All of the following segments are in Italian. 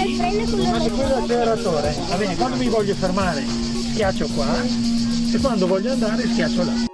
Ma se quello è l'acceleratore, va bene, quando mi voglio fermare schiaccio qua e quando voglio andare schiaccio là.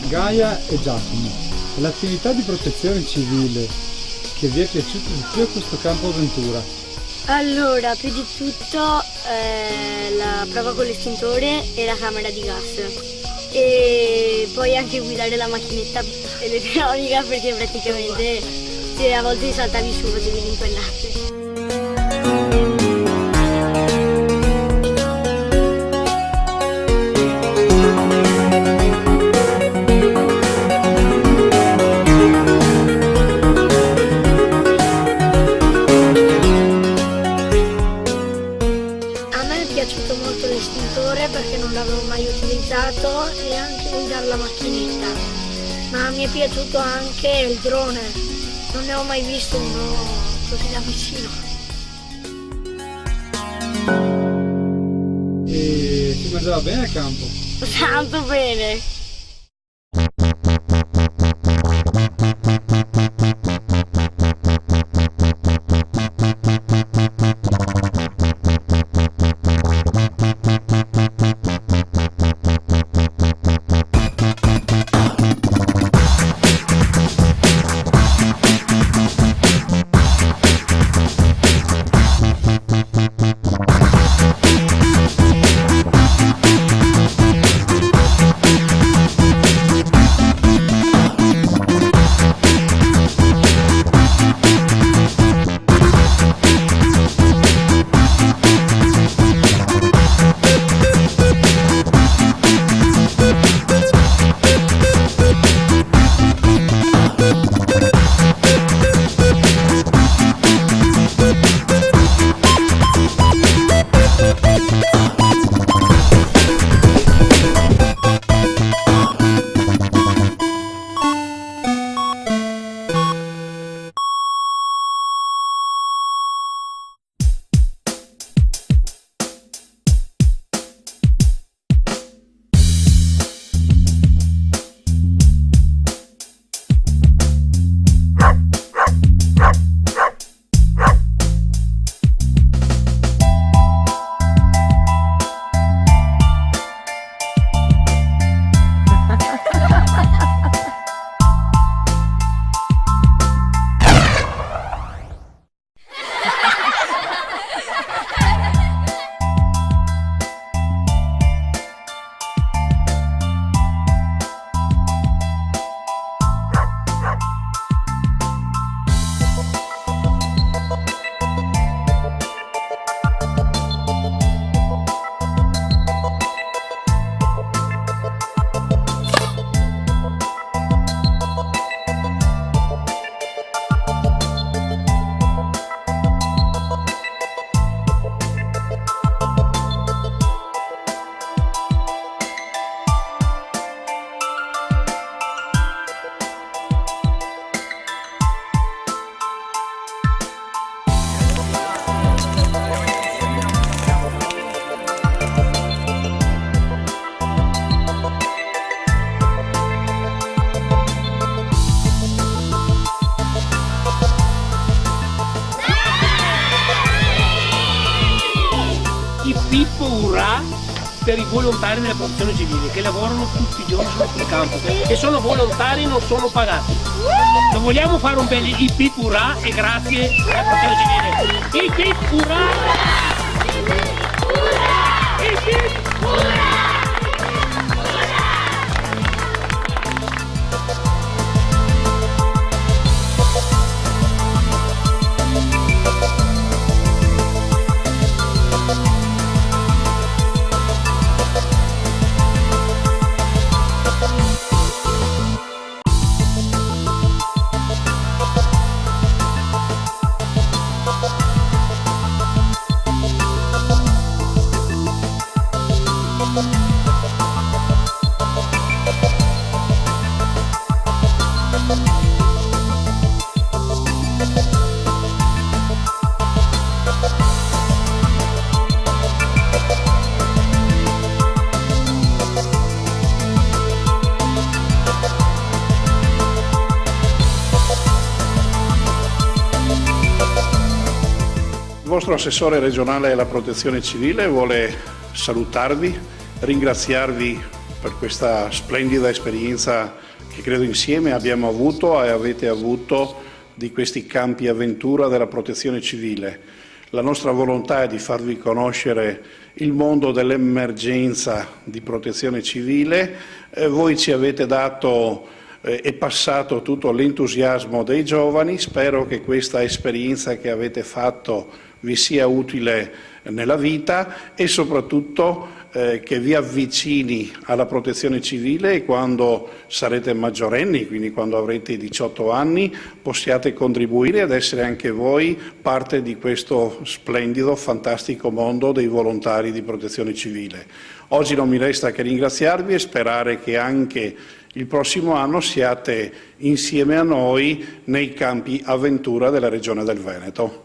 Gaia e Giacomo, l'attività di protezione civile che vi è piaciuta di più a questo campo avventura? Allora, più di tutto la prova con l'estintore e la camera di gas e poi anche guidare la macchinetta elettronica perché praticamente se a volte saltavi su potevi impennarti. Perché non l'avevo mai utilizzato e anche guidare la macchinetta, ma mi è piaciuto anche il drone, non ne ho mai visto uno così da vicino. E si mangiava bene a campo? Tanto bene! Pippo Urrà per i volontari della protezione civile che lavorano tutti i giorni sul campo e sono volontari e non sono pagati. Lo vogliamo fare un bel Pippo Urrà e grazie alla protezione civile. Pippo Urrà! vostro assessore regionale alla protezione civile vuole salutarvi, ringraziarvi per questa splendida esperienza che credo insieme abbiamo avuto e avete avuto di questi campi avventura della protezione civile. La nostra volontà è di farvi conoscere il mondo dell'emergenza di protezione civile. Voi ci avete dato e passato tutto l'entusiasmo dei giovani. Spero che questa esperienza che avete fatto vi sia utile nella vita e soprattutto che vi avvicini alla protezione civile e quando sarete maggiorenni, quindi quando avrete 18 anni, possiate contribuire ad essere anche voi parte di questo splendido, fantastico mondo dei volontari di protezione civile. Oggi non mi resta che ringraziarvi e sperare che anche il prossimo anno siate insieme a noi nei campi avventura della Regione del Veneto.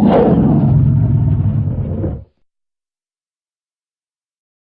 Thank you.